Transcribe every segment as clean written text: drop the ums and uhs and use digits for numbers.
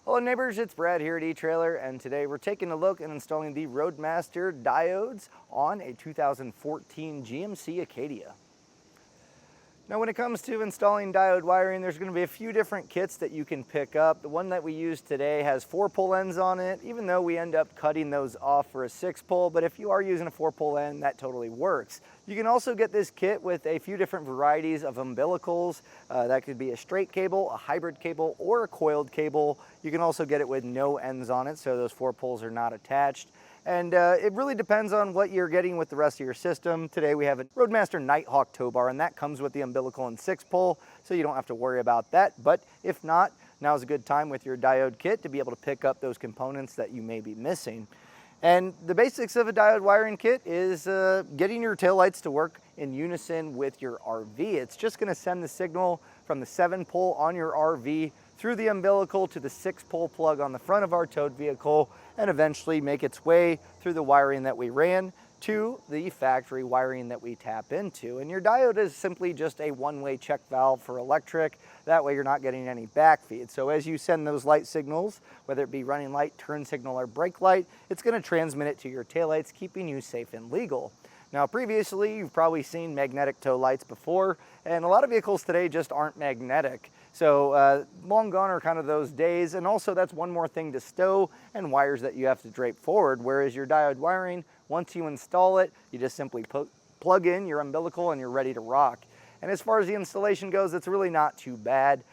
Hello neighbors, it's Brad here at eTrailer, and today we're taking a look and installing the Roadmaster diodes on a 2014 GMC Acadia. Now when it comes to installing diode wiring, there's going to be a few different kits that you can pick up. The one that we use today has 4-pole ends on it, even though we end up cutting those off for a 6-pole, but if you are using a 4-pole end, that totally works. You can also get this kit with a few different varieties of umbilicals. That could be a straight cable, a hybrid cable, or a coiled cable. You can also get it with no ends on it, so those 4 poles are not attached. And it really depends on what you're getting with the rest of your system. Today we have a Roadmaster Nighthawk tow bar, and that comes with the umbilical and 6-pole, so you don't have to worry about that. But if not, now's a good time with your diode kit to be able to pick up those components that you may be missing. And the basics of a diode wiring kit is getting your taillights to work in unison with your RV. It's just going to send the signal from the 7-pole on your RV through the umbilical to the 6-pole plug on the front of our towed vehicle, and eventually make its way through the wiring that we ran to the factory wiring that we tap into. And your diode is simply just a one-way check valve for electric. That way you're not getting any backfeed. So as you send those light signals, whether it be running light, turn signal, or brake light, it's going to transmit it to your taillights, keeping you safe and legal. Now previously, you've probably seen magnetic tow lights before, and a lot of vehicles today just aren't magnetic. So long gone are kind of those days, and also that's one more thing to stow and wires that you have to drape forward, whereas your diode wiring, once you install it, you just simply plug in your umbilical and you're ready to rock. And as far as the installation goes, it's really not too bad.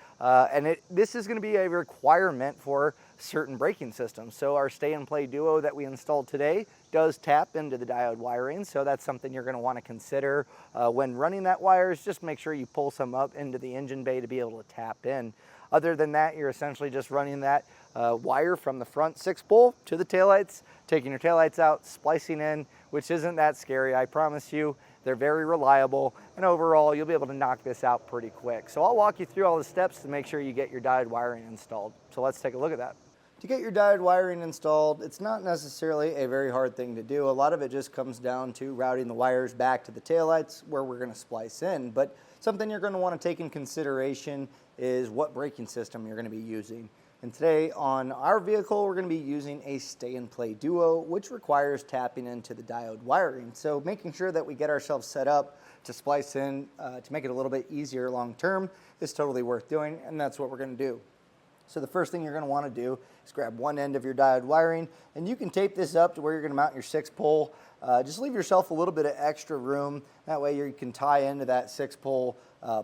This is going to be a requirement for certain braking systems. So our Stay and Play Duo that we installed today does tap into the diode wiring. So that's something you're going to want to consider when running that wires. Just make sure you pull some up into the engine bay to be able to tap in. Other than that, you're essentially just running that wire from the front 6-pole to the taillights, taking your taillights out, splicing in, which isn't that scary, I promise you. They're very reliable, and overall, you'll be able to knock this out pretty quick. So I'll walk you through all the steps to make sure you get your diode wiring installed. So let's take a look at that. To get your diode wiring installed, it's not necessarily a very hard thing to do. A lot of it just comes down to routing the wires back to the taillights where we're going to splice in. But something you're going to want to take in consideration is what braking system you're going to be using. And today on our vehicle, we're going to be using a Stay and Play Duo, which requires tapping into the diode wiring. So making sure that we get ourselves set up to splice in to make it a little bit easier long term is totally worth doing, and that's what we're going to do. So the first thing you're going to want to do is grab one end of your diode wiring, and you can tape this up to where you're going to mount your 6-pole. Just leave yourself a little bit of extra room. That way you can tie into that 6-pole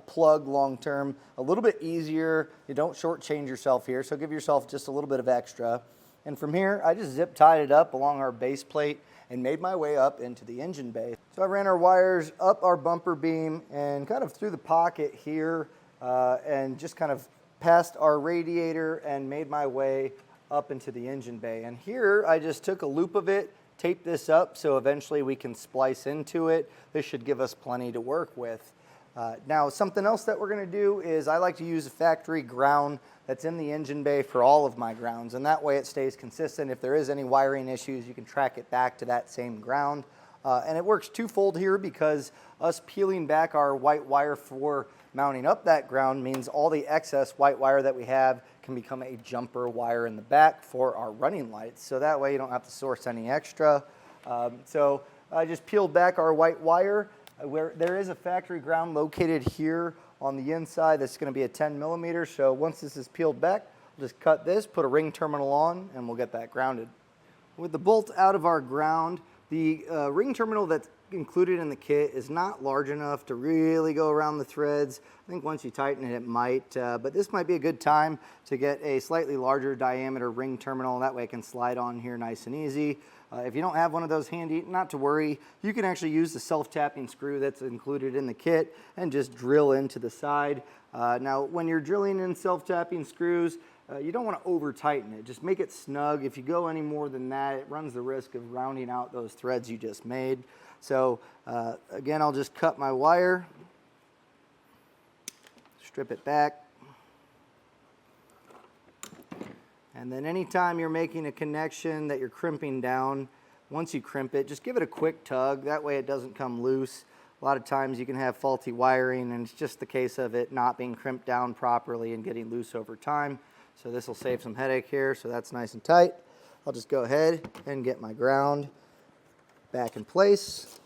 plug long term a little bit easier. You don't shortchange yourself here, so give yourself just a little bit of extra. And from here, I just zip tied it up along our base plate and made my way up into the engine bay. So I ran our wires up our bumper beam and kind of through the pocket here and just kind of past our radiator and made my way up into the engine bay. And here I just took a loop of it, taped this up so eventually we can splice into it. This should give us plenty to work with. Now something else that we're going to do is I like to use a factory ground that's in the engine bay for all of my grounds, and that way it stays consistent. If there is any wiring issues, you can track it back to that same ground. And it works twofold here because us peeling back our white wire for mounting up that ground means all the excess white wire that we have can become a jumper wire in the back for our running lights. So that way you don't have to source any extra. So I just peeled back our white wire. Where there is a factory ground located here on the inside that's going to be a 10 millimeter. So once this is peeled back, we'll just cut this, put a ring terminal on, and we'll get that grounded. With the bolt out of our ground, the ring terminal that's included in the kit is not large enough to really go around the threads. I think once you tighten it, it might, but this might be a good time to get a slightly larger diameter ring terminal. That way it can slide on here nice and easy. If you don't have one of those handy, not to worry. You can actually use the self-tapping screw that's included in the kit and just drill into the side. Now, when you're drilling in self-tapping screws, you don't want to over tighten it. Just make it snug. If you go any more than that, it runs the risk of rounding out those threads you just made. So again, I'll just cut my wire, strip it back. And then anytime you're making a connection that you're crimping down, once you crimp it, just give it a quick tug. That way it doesn't come loose. A lot of times you can have faulty wiring, and it's just the case of it not being crimped down properly and getting loose over time. So this will save some headache here, so that's nice and tight. I'll just go ahead and get my ground back in place.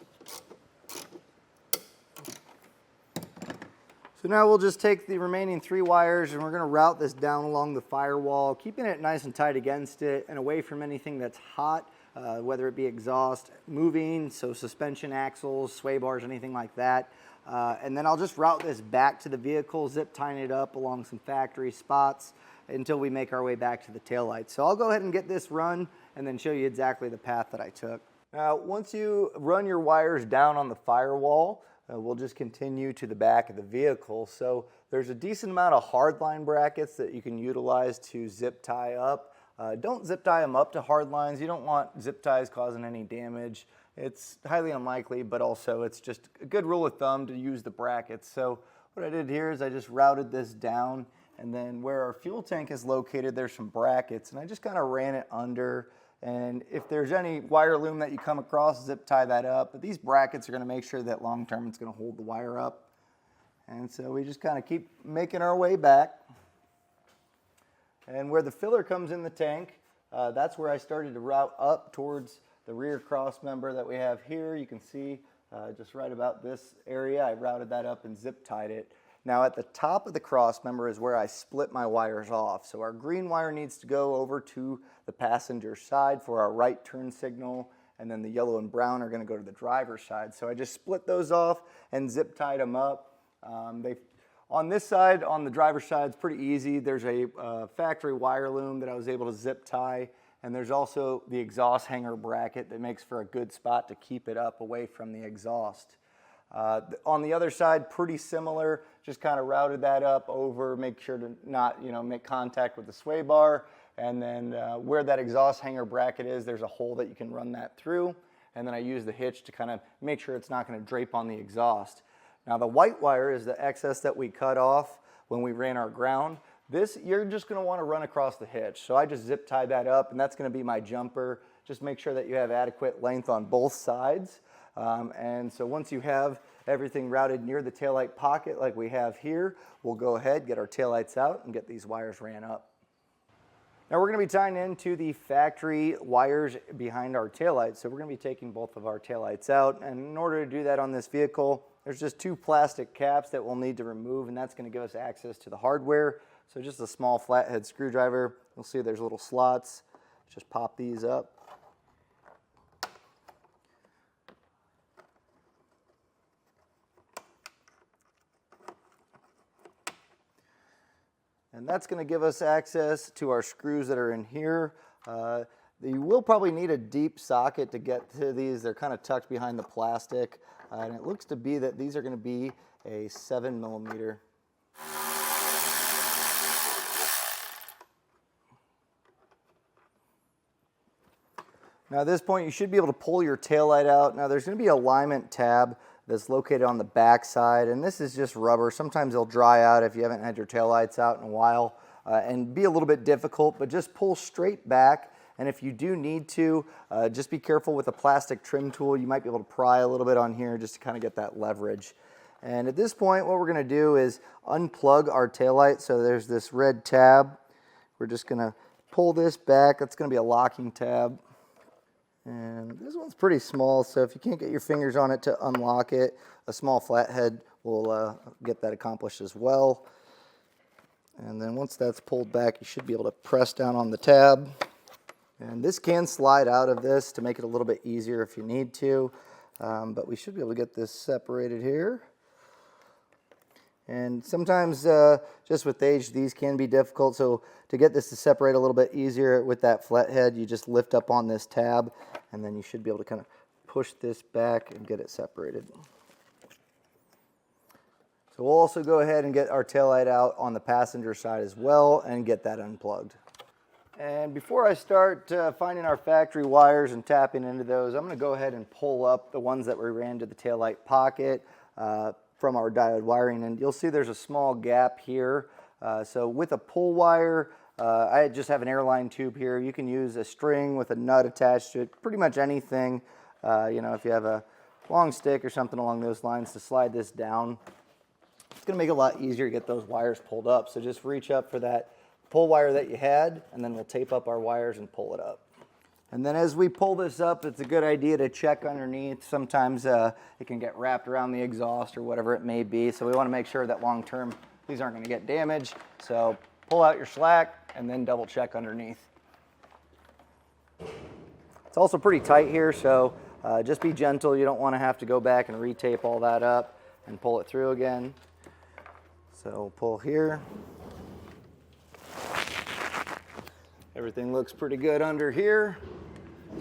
So now we'll just take the remaining 3 wires and we're going to route this down along the firewall, keeping it nice and tight against it and away from anything that's hot, whether it be exhaust, moving, so suspension axles, sway bars, anything like that. And then I'll just route this back to the vehicle, zip tying it up along some factory spots until we make our way back to the taillights. So I'll go ahead and get this run and then show you exactly the path that I took. Now, once you run your wires down on the firewall, we'll just continue to the back of the vehicle. So there's a decent amount of hardline brackets that you can utilize to zip tie up. Don't zip tie them up to hard lines. You don't want zip ties causing any damage. It's highly unlikely, but also it's just a good rule of thumb to use the brackets. So what I did here is I just routed this down, and then where our fuel tank is located, there's some brackets, and I just kind of ran it under. And if there's any wire loom that you come across, zip tie that up. But these brackets are going to make sure that long term it's going to hold the wire up. And so we just kind of keep making our way back. And where the filler comes in the tank, that's where I started to route up towards the rear cross member that we have here. You can see just right about this area, I routed that up and zip tied it. Now at the top of the cross member is where I split my wires off. So our green wire needs to go over to the passenger side for our right turn signal, and then the yellow and brown are going to go to the driver's side. So I just split those off and zip tied them up. On this side, on the driver's side, it's pretty easy. There's a factory wire loom that I was able to zip tie, and there's also the exhaust hanger bracket that makes for a good spot to keep it up away from the exhaust. On the other side, pretty similar, just kind of routed that up over, make sure to not, make contact with the sway bar, and then where that exhaust hanger bracket is, there's a hole that you can run that through, and then I use the hitch to kind of make sure it's not going to drape on the exhaust. Now the white wire is the excess that we cut off when we ran our ground. This, you're just going to want to run across the hitch. So I just zip tie that up, and that's going to be my jumper. Just make sure that you have adequate length on both sides. And so once you have everything routed near the taillight pocket like we have here, we'll go ahead, get our taillights out, and get these wires ran up. Now we're going to be tying into the factory wires behind our taillights. So we're going to be taking both of our taillights out. And in order to do that on this vehicle, there's just 2 plastic caps that we'll need to remove, and that's going to give us access to the hardware. So just a small flathead screwdriver. You'll see there's little slots. Just pop these up. And that's going to give us access to our screws that are in here. You will probably need a deep socket to get to these. They're kind of tucked behind the plastic. And it looks to be that these are going to be a 7mm. Now at this point you should be able to pull your taillight out. Now there's going to be a alignment tab that's located on the back side, and this is just rubber. Sometimes they'll dry out if you haven't had your taillights out in a while and be a little bit difficult, but just pull straight back. And if you do need to, just be careful with a plastic trim tool. You might be able to pry a little bit on here just to kind of get that leverage. And at this point, what we're going to do is unplug our taillight. So there's this red tab. We're just going to pull this back. That's going to be a locking tab. And this one's pretty small, so if you can't get your fingers on it to unlock it, a small flathead will get that accomplished as well. And then once that's pulled back, you should be able to press down on the tab. And this can slide out of this to make it a little bit easier if you need to, but we should be able to get this separated here. And sometimes, just with age, these can be difficult, so to get this to separate a little bit easier with that flathead, you just lift up on this tab, and then you should be able to kind of push this back and get it separated. So we'll also go ahead and get our taillight out on the passenger side as well and get that unplugged. And before I start finding our factory wires and tapping into those, I'm going to go ahead and pull up the ones that we ran to the taillight pocket from our diode wiring, and you'll see there's a small gap here. So with a pull wire, I just have an airline tube here. You can use a string with a nut attached to it, pretty much anything. If you have a long stick or something along those lines to slide this down, it's going to make it a lot easier to get those wires pulled up. So just reach up for that pull wire that you had, and then we'll tape up our wires and pull it up. And then as we pull this up, it's a good idea to check underneath. Sometimes it can get wrapped around the exhaust or whatever it may be, so we want to make sure that long term these aren't going to get damaged. So pull out your slack and then double check underneath. It's also pretty tight here, so just be gentle. You don't want to have to go back and retape all that up and pull it through again. So pull here. Everything looks pretty good under here.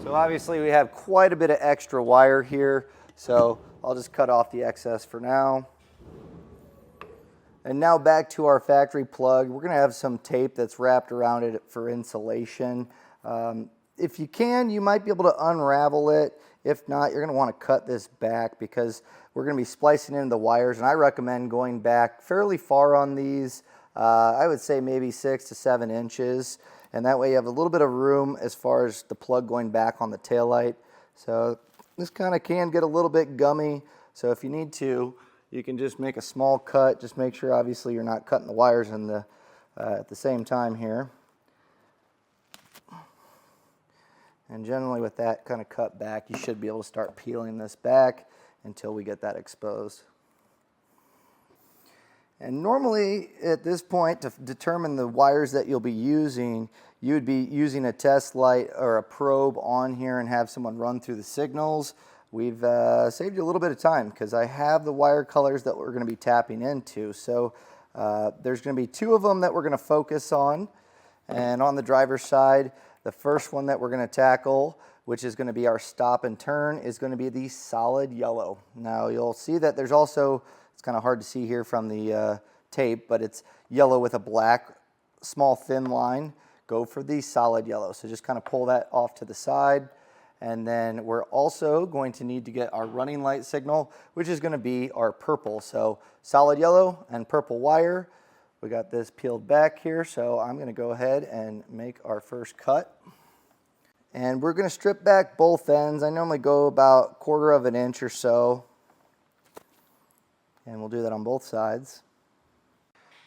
So obviously we have quite a bit of extra wire here, so I'll just cut off the excess for now. And now back to our factory plug. We're going to have some tape that's wrapped around it for insulation. If you can, you might be able to unravel it. If not, you're going to want to cut this back because we're going to be splicing in the wires, and I recommend going back fairly far on these. I would say maybe 6 to 7 inches, and that way you have a little bit of room as far as the plug going back on the taillight. So this kind of can get a little bit gummy, so if you need to, you can just make a small cut. Just make sure obviously you're not cutting the wires in the, at the same time here. And generally with that kind of cut back, you should be able to start peeling this back until we get that exposed. And normally at this point, to determine the wires that you'll be using, you would be using a test light or a probe on here and have someone run through the signals. We've saved you a little bit of time because I have the wire colors that we're going to be tapping into. So there's going to be 2 of them that we're going to focus on. And on the driver's side, the first one that we're going to tackle, which is going to be our stop and turn, is going to be the solid yellow. Now you'll see that there's also, it's kind of hard to see here from the tape, but it's yellow with a black, small thin line. Go for the solid yellow. So just kind of pull that off to the side. And then we're also going to need to get our running light signal, which is going to be our purple. So solid yellow and purple wire. We got this peeled back here, so I'm going to go ahead and make our first cut. And we're going to strip back both ends. I normally go about 1/4 of an inch or so. And we'll do that on both sides.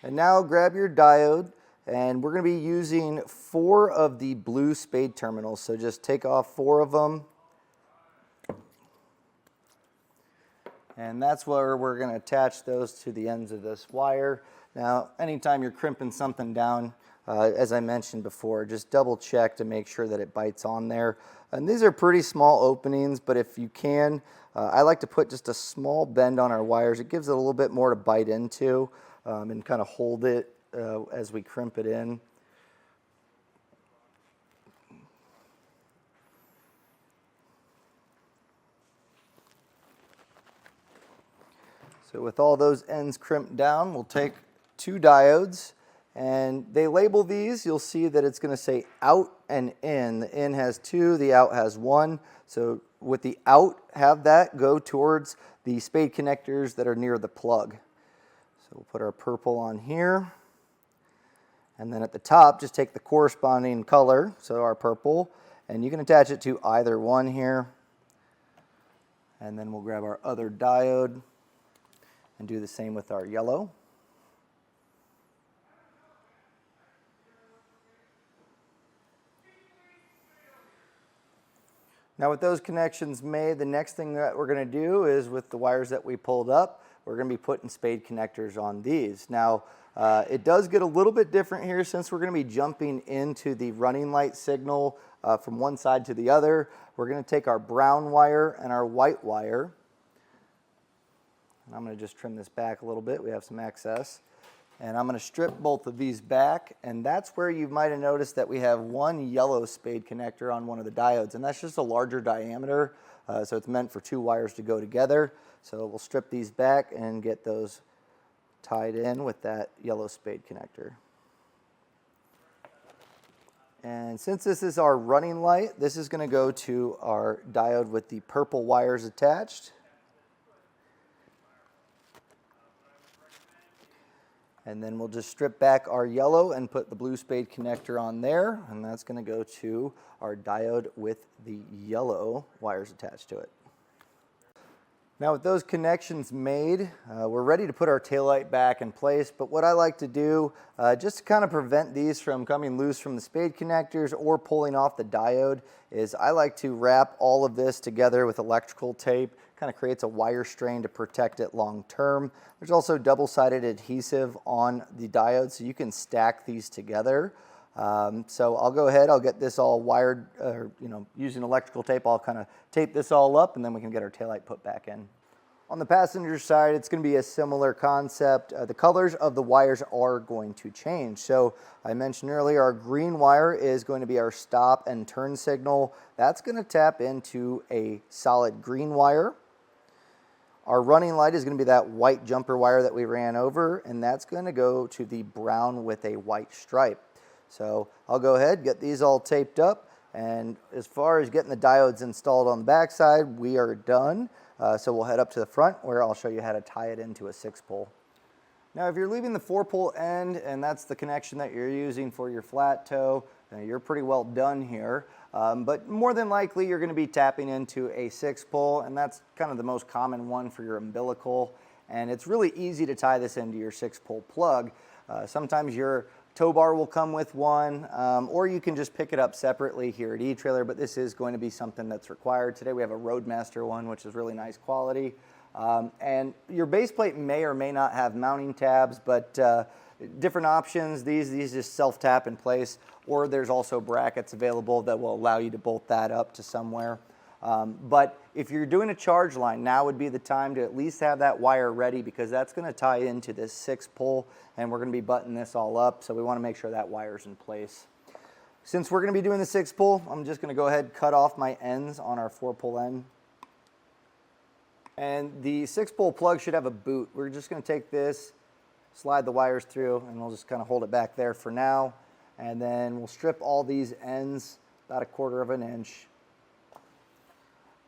And now grab your diode, and we're going to be using 4 of the blue spade terminals. So just take off 4 of them. And that's where we're going to attach those to the ends of this wire. Now, anytime you're crimping something down, as I mentioned before, just double check to make sure that it bites on there. And these are pretty small openings, but if you can, I like to put just a small bend on our wires. It gives it a little bit more to bite into and kind of hold it as we crimp it in. So with all those ends crimped down, we'll take 2 diodes, and they label these. You'll see that it's going to say out and in. The in has 2, the out has 1. So with the out, have that go towards the spade connectors that are near the plug. So we'll put our purple on here. And then at the top, just take the corresponding color, so our purple, and you can attach it to either one here. And then we'll grab our other diode and do the same with our yellow. Now with those connections made, the next thing that we're going to do is with the wires that we pulled up, we're going to be putting spade connectors on these. Now it does get a little bit different here since we're going to be jumping into the running light signal from one side to the other. We're going to take our brown wire and our white wire. And I'm going to just trim this back a little bit. We have some excess. And I'm going to strip both of these back, and that's where you might have noticed that we have 1 yellow spade connector on one of the diodes, and that's just a larger diameter, so it's meant for 2 wires to go together. So we'll strip these back and get those tied in with that yellow spade connector. And since this is our running light, this is going to go to our diode with the purple wires attached. And then we'll just strip back our yellow and put the blue spade connector on there, and that's going to go to our diode with the yellow wires attached to it. Now with those connections made, we're ready to put our taillight back in place, but what I like to do, just to kind of prevent these from coming loose from the spade connectors or pulling off the diode, is I like to wrap all of this together with electrical tape. Kind of creates a wire strain to protect it long term. There's also double-sided adhesive on the diode, so you can stack these together. So I'll go ahead, I'll get this all wired, using electrical tape. I'll kind of tape this all up, and then we can get our taillight put back in. On the passenger side, it's going to be a similar concept. The colors of the wires are going to change. So I mentioned earlier, our green wire is going to be our stop and turn signal. That's going to tap into a solid green wire. Our running light is going to be that white jumper wire that we ran over, and that's going to go to the brown with a white stripe. So I'll go ahead, get these all taped up, and as far as getting the diodes installed on the back side, we are done. So we'll head up to the front where I'll show you how to tie it into a 6-pole. Now if you're leaving the 4-pole end and that's the connection that you're using for your flat toe, you're pretty well done here. But more than likely you're going to be tapping into a 6-pole, and that's kind of the most common one for your umbilical. And it's really easy to tie this into your 6-pole plug. Sometimes your tow bar will come with one, or you can just pick it up separately here at eTrailer, but this is going to be something that's required. Today we have a Roadmaster one, which is really nice quality. And your base plate may or may not have mounting tabs, but different options. These just self-tap in place, or there's also brackets available that will allow you to bolt that up to somewhere. But if you're doing a charge line, now would be the time to at least have that wire ready, because that's going to tie into this 6-pole, and we're going to be buttoning this all up, so we want to make sure that wire's in place. Since we're going to be doing the 6-pole, I'm just going to go ahead and cut off my ends on our 4-pole end. And the 6-pole plug should have a boot. We're just going to take this, slide the wires through, and we'll just kind of hold it back there for now. And then we'll strip all these ends about 1/4 inch.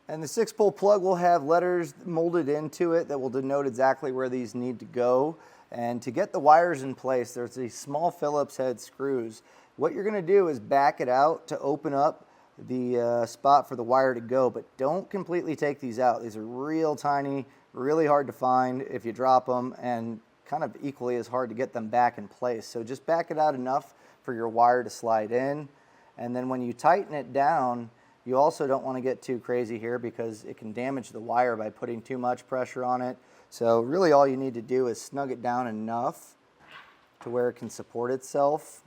And the 6-pole plug will have letters molded into it that will denote exactly where these need to go. And to get the wires in place, there's these small Phillips head screws. What you're going to do is back it out to open up the spot for the wire to go, but don't completely take these out. These are real tiny, really hard to find if you drop them, and kind of equally as hard to get them back in place. So just back it out enough for your wire to slide in. And then when you tighten it down, you also don't want to get too crazy here, because it can damage the wire by putting too much pressure on it. So really all you need to do is snug it down enough to where it can support itself.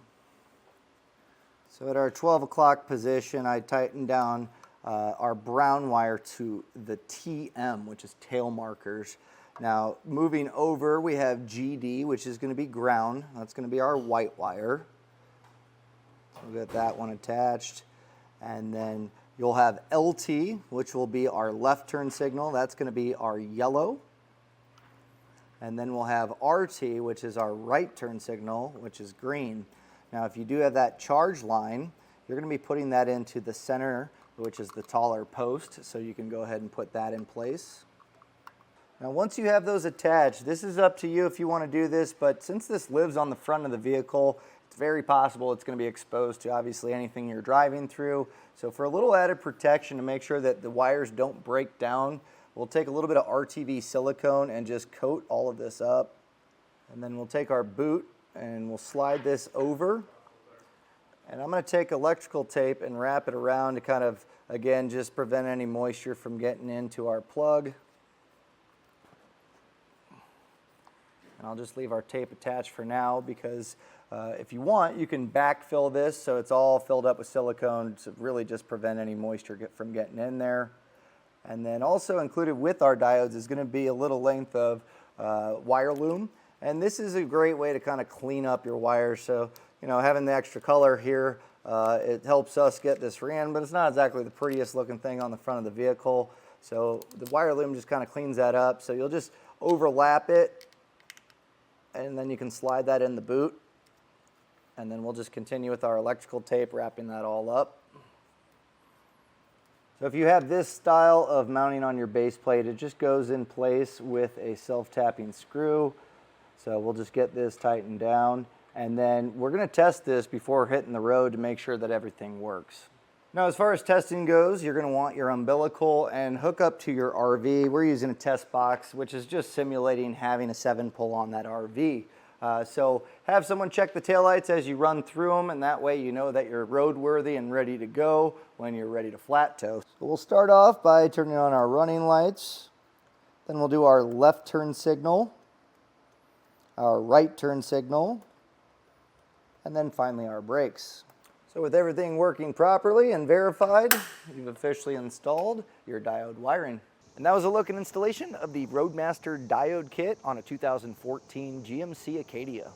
So at our 12 o'clock position, I tightened down our brown wire to the TM, which is tail markers. Now moving over, we have GD, which is going to be ground. That's going to be our white wire. So we'll get that one attached. And then you'll have LT, which will be our left turn signal. That's going to be our yellow. And then we'll have RT, which is our right turn signal, which is green. Now, if you do have that charge line, you're going to be putting that into the center, which is the taller post, so you can go ahead and put that in place. Now, once you have those attached, this is up to you if you want to do this, but since this lives on the front of the vehicle, it's very possible it's going to be exposed to obviously anything you're driving through. So for a little added protection to make sure that the wires don't break down, we'll take a little bit of RTV silicone and just coat all of this up. And then we'll take our boot and we'll slide this over. And I'm going to take electrical tape and wrap it around to kind of, again, just prevent any moisture from getting into our plug. And I'll just leave our tape attached for now, because if you want, you can backfill this so it's all filled up with silicone to really just prevent any moisture from getting in there. And then also included with our diodes is going to be a little length of wire loom. And this is a great way to kind of clean up your wires. So, you know, having the extra color here, it helps us get this ran, but it's not exactly the prettiest looking thing on the front of the vehicle. So the wire loom just kind of cleans that up. So you'll just overlap it, and then you can slide that in the boot. And then we'll just continue with our electrical tape, wrapping that all up. So if you have this style of mounting on your base plate, it just goes in place with a self-tapping screw. So we'll just get this tightened down, and then we're going to test this before hitting the road to make sure that everything works. Now, as far as testing goes, you're going to want your umbilical and hook up to your RV. We're using a test box, which is just simulating having a 7-pull on that RV. So have someone check the taillights as you run through them, and that way you know that you're roadworthy and ready to go when you're ready to flat tow. So we'll start off by turning on our running lights. Then we'll do our left turn signal, our right turn signal, and then finally our brakes. So with everything working properly and verified, you've officially installed your diode wiring. And that was a look and installation of the Roadmaster diode kit on a 2014 GMC Acadia.